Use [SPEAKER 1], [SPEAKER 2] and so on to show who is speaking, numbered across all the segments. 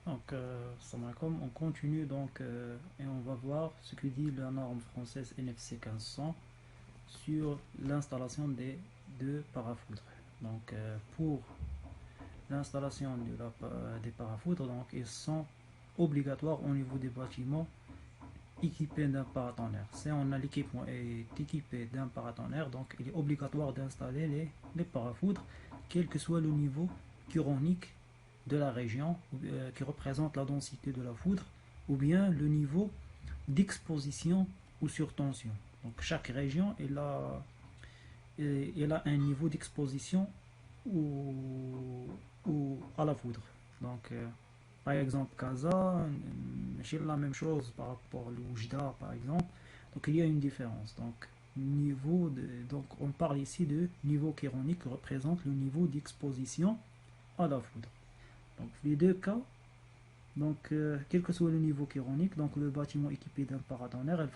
[SPEAKER 1] Donc, salam alaikum. On continue et on va voir ce que dit la norme française NFC 1500 sur l'installation des deux parafoudres. Donc, pour l'installation des parafoudres, donc, ils sont obligatoires au niveau des bâtiments équipés d'un paratonnerre. Si l'équipement est équipé d'un paratonnerre, donc il est obligatoire d'installer les parafoudres, quel que soit le niveau chironique de la région qui représente la densité de la foudre, ou bien le niveau d'exposition ou surtension. Donc chaque région elle a un niveau d'exposition à la foudre. Donc par exemple Casa, c'est la même chose par rapport à l'Oujda par exemple. Donc il y a une différence. Donc on parle ici de niveau chironique qui représente le niveau d'exposition à la foudre. Donc les deux cas, quel que soit le niveau chironique, donc le bâtiment équipé d'un paratonnerre,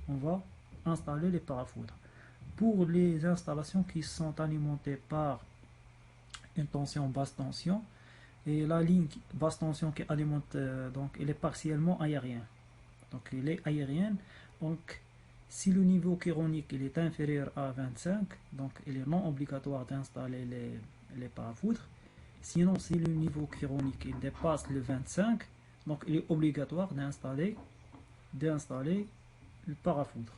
[SPEAKER 1] on va installer les parafoudres. Pour les installations qui sont alimentées par une tension basse tension, et la ligne basse tension qui alimente, donc elle est partiellement aérienne. Donc elle est aérienne, donc si le niveau chironique il est inférieur à 25, donc il est non obligatoire d'installer les parafoudres. Sinon, si le niveau chironique il dépasse le 25, donc il est obligatoire d'installer le parafoudre.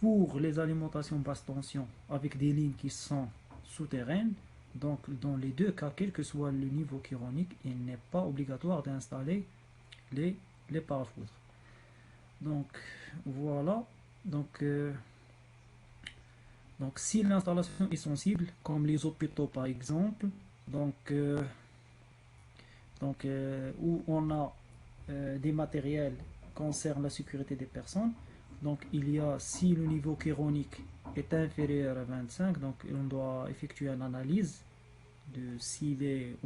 [SPEAKER 1] Pour les alimentations basse tension avec des lignes qui sont souterraines, donc dans les deux cas, quel que soit le niveau chironique, il n'est pas obligatoire d'installer les, les parafoudres. Donc voilà. Donc, euh, donc si l'installation est sensible, comme les hôpitaux par exemple, donc, euh, où on a des matériels concernant la sécurité des personnes. Donc il y a, si le niveau chironique est inférieur à 25, donc on doit effectuer une analyse de s'il est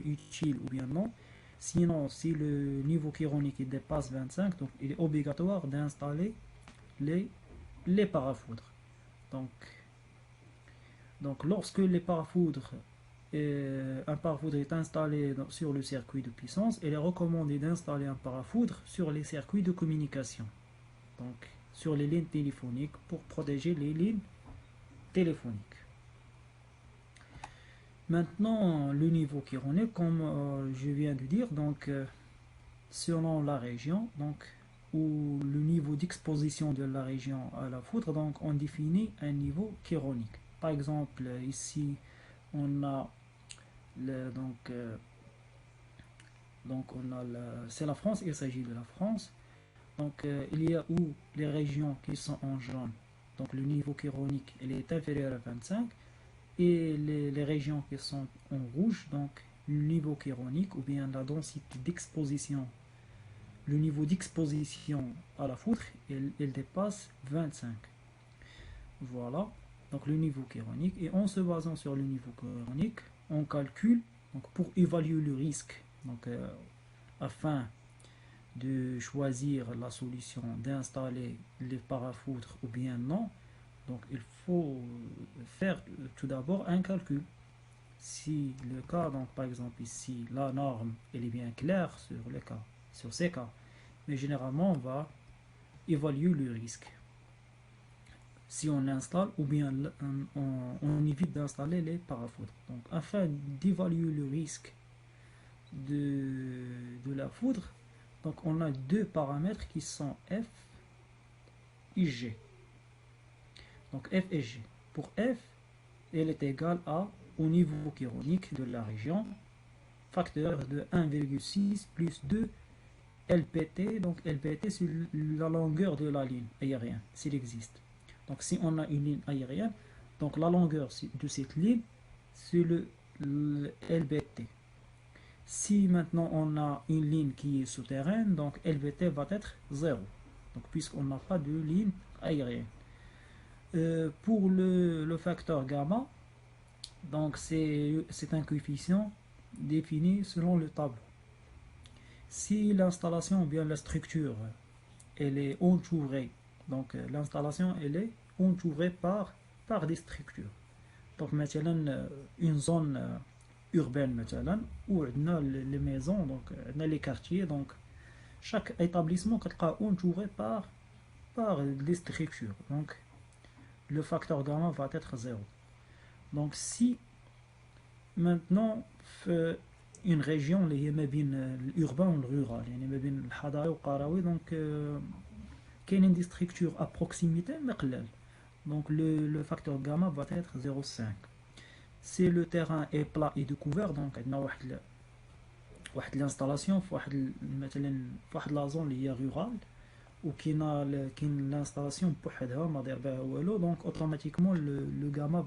[SPEAKER 1] utile ou bien non. Sinon, si le niveau chironique dépasse 25, donc il est obligatoire d'installer les, les parafoudres. Donc, donc lorsque un parafoudre est installé sur le circuit de puissance, il est recommandé d'installer un parafoudre sur les circuits de communication, donc sur les lignes téléphoniques pour protéger les lignes téléphoniques. Maintenant, le niveau chironique, comme je viens de dire, selon la région, ou le niveau d'exposition de la région à la foudre, donc on définit un niveau chironique. Par exemple, ici, on a le, c'est la France, il s'agit de la France. Il y a où les régions qui sont en jaune, donc le niveau chironique il est inférieur à 25, et les régions qui sont en rouge, donc le niveau chironique ou bien la densité d'exposition, le niveau d'exposition à la foudre, il dépasse 25. Voilà, donc le niveau chironique. Et en se basant sur le niveau chironique, on calcule pour évaluer le risque, afin de choisir la solution d'installer les parafoudres ou bien non. Donc il faut faire tout d'abord un calcul. Si le cas, donc par exemple ici, la norme elle est bien claire sur ces cas, mais généralement on va évaluer le risque. Si on installe ou bien on évite d'installer les parafoudres. Donc afin d'évaluer le risque de la foudre, donc on a deux paramètres qui sont F et G. Donc F et G. Pour F, elle est égale au niveau chironique de la région, facteur de 1,6 plus 2 LPT. Donc LPT c'est la longueur de la ligne aérienne, s'il existe. Donc si on a une ligne aérienne, donc la longueur de cette ligne, c'est le LBT. Si maintenant on a une ligne qui est souterraine, donc LBT va être 0. Donc puisqu'on n'a pas de ligne aérienne. Pour le facteur gamma, donc c'est un coefficient défini selon le tableau. Si l'installation ou bien la structure elle est entourée, donc l'installation elle est entourée par des structures. Donc maintenant une zone urbaine مثلا où عندنا les maisons donc عندنا les quartiers donc chaque établissement كتلقاه entouré par des structures donc le facteur gamma va être 0. Donc si maintenant في une région اللي هي ما بين الurbain والrural يعني ما بين الحضاري والقروي donc كاينين des structures à proximité mais قلال donc le facteur gamma va être 0,5. Si le terrain est plat et découvert donc عندنا واحد l'installation في واحد مثلا في واحد لا زون اللي هي rural وكاين l'installation بوحدها ما داير بها والو donc automatiquement le gamma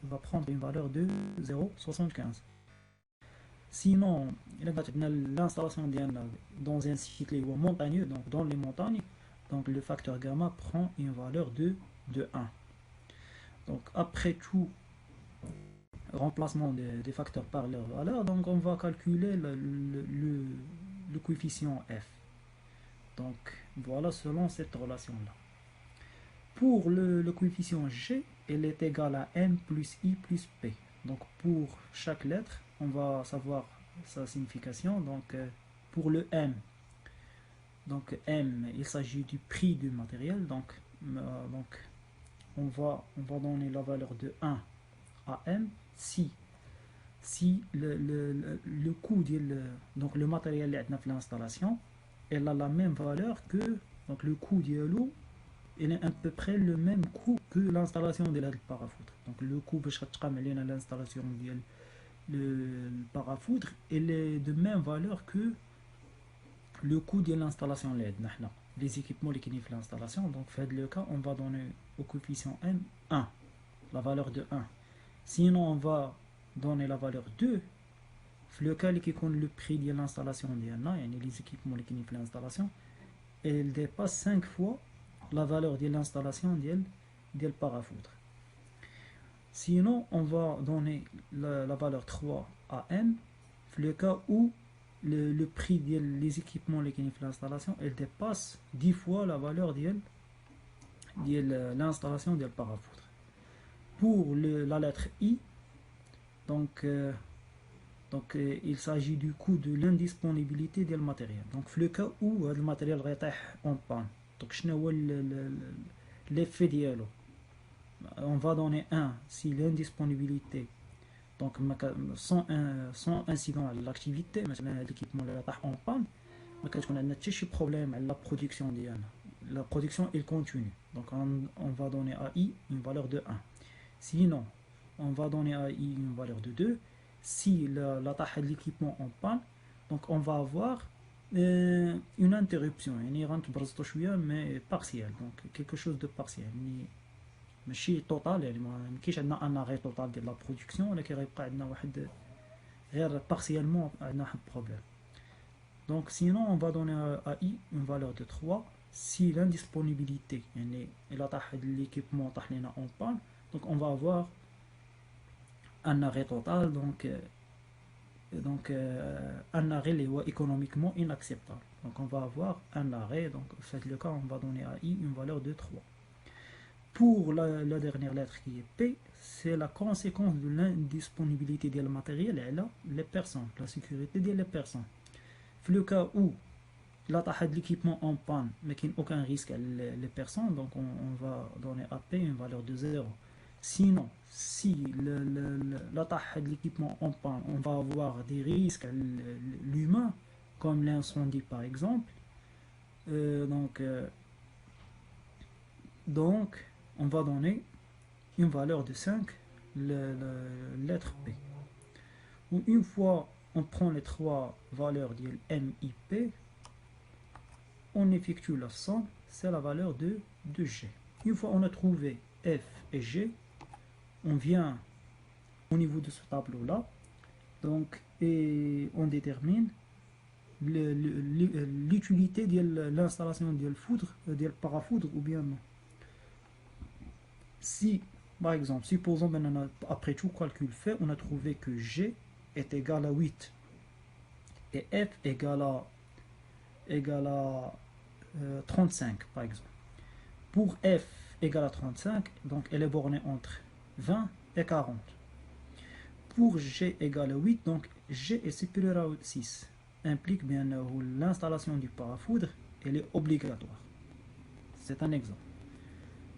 [SPEAKER 1] va prendre une valeur de 0,75. Sinon il y a l'installation dans un site اللي هو montagneux donc dans les montagnes donc le facteur gamma prend une valeur de 1. Donc après tout remplacement des facteurs par leur valeur, donc on va calculer le coefficient f. Donc voilà selon cette relation là. Pour le coefficient g, il est égal à m plus i plus p. Donc pour chaque lettre on va savoir sa signification. Donc pour le m, donc m il s'agit du prix du matériel, donc on va donner la valeur de 1 à m si le coût donc le matériel اللي عندنا في l'installation elle a la même valeur que donc le coût ديالو il est à peu près le même coût que l'installation de la parafoudre. Donc le coût باش غتقام علينا l'installation ديال le parafoudre il est de même valeur que le coût de l'installation اللي عندنا حنا les équipements اللي كاينين في l'installation. Donc في هذا le cas on va donner au coefficient m 1 la valeur de 1. Sinon on va donner la valeur 2 في le cas اللي كيكون le prix ديال l'installation ديالنا يعني les équipements اللي كاينين في l'installation elle dépasse 5 fois la valeur de l'installation ديال parafoudre. Sinon on va donner la valeur 3 à m في le cas où le prix des équipements اللي كاينين في l'installation elle dépasse 10 fois la valeur ديال l'installation ديال parafoudre. Pour la lettre I, donc il s'agit du coût de l'indisponibilité du matériel. Donc, le cas où le matériel est en panne, donc l'effet dialogue, on va donner 1 si l'indisponibilité, donc sans incident à l'activité, l'équipement est en panne, mais quand on a un problème à la production, la production est continue. Donc, on va donner à I une valeur de 1. Sinon, on va donner à I une valeur de 2. Si la taille de l'équipement en panne, donc on va avoir une interruption, mais partielle, donc quelque chose de partiel. ماشي total يعني ما كاينش عندنا un arrêt total de la production ولكن غيبقى عندنا واحد غير partiellement عندنا واحد problème. Donc sinon on va donner à I une valeur de 3 si l'indisponibilité يعني la taille de l'équipement طاح لينا en panne. Donc on va avoir un arrêt total, donc un arrêt économiquement inacceptable. Donc on va avoir un arrêt, donc faites le cas, on va donner à I une valeur de 3. Pour la dernière lettre qui est P, c'est la conséquence de l'indisponibilité du matériel et là, les personnes, la sécurité des personnes. Dans le cas où la taille de l'équipement en panne, mais qu'il n'y a aucun risque à les personnes, donc on va donner à P une valeur de 0. Sinon, si la taille de l'équipement en panne, on va avoir des risques à l'humain, comme l'incendie par exemple. Donc, on va donner une valeur de 5, la lettre P. Ou une fois on prend les trois valeurs de M, I, P, on effectue la somme, c'est la valeur de G. Une fois on a trouvé F et G, on vient au niveau de ce tableau là donc et on détermine l'utilité de l'installation de parafoudre ou bien non. Si par exemple supposons maintenant après tout calcul fait on a trouvé que G est égal à 8 et F égale à 35 par exemple. Pour F égale à 35 donc elle est bornée entre 20 et 40. pour G égale 8, donc G est supérieur à 6, implique bien l'installation du parafoudre, elle est obligatoire. C'est un exemple.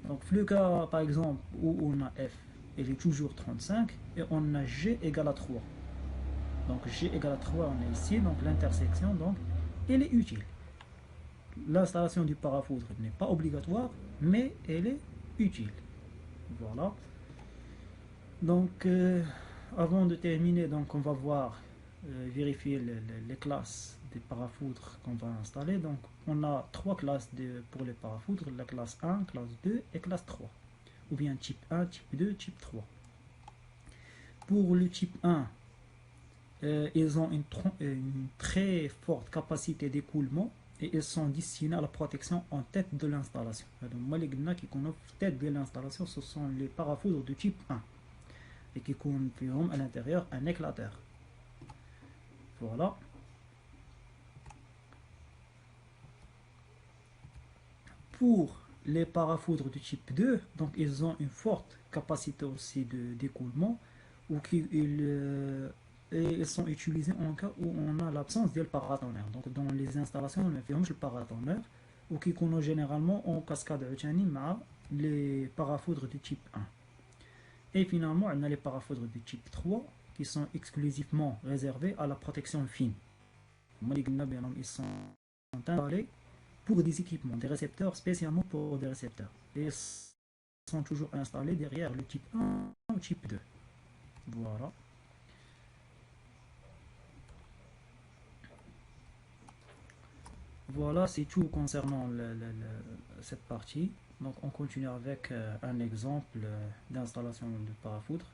[SPEAKER 1] Donc le cas par exemple où on a F, elle est toujours 35, et on a G égale à 3. Donc G égale à 3, on est ici, donc l'intersection, donc elle est utile. L'installation du parafoudre n'est pas obligatoire, mais elle est utile. Voilà. Donc avant de terminer, donc on va voir vérifier les classes des parafoudres qu'on va installer. Donc on a trois classes pour les parafoudres, la classe 1, classe 2 et classe 3, ou bien type 1, type 2, type 3. Pour le type 1, ils ont une très forte capacité d'écoulement et ils sont destinés à la protection en tête de l'installation. Donc les qui connaissent tête de l'installation, ce sont les parafoudres de type 1 et qui contiennent à l'intérieur un éclateur. Voilà. Pour les parafoudres de type 2, donc ils ont une forte capacité aussi d'écoulement, ou ils sont utilisés en cas où on a l'absence de paratonnerre. Donc dans les installations, on fait le paratonnerre, ou qui connaît généralement en cascade à les parafoudres de type 1. Et finalement, on a les parafoudres de type 3 qui sont exclusivement réservés à la protection fine. Ils sont installés pour des équipements, des récepteurs spécialement pour des récepteurs. Et sont toujours installés derrière le type 1 ou type 2. Voilà. Voilà, c'est tout concernant cette partie. Donc on continue avec un exemple d'installation de parafoudre.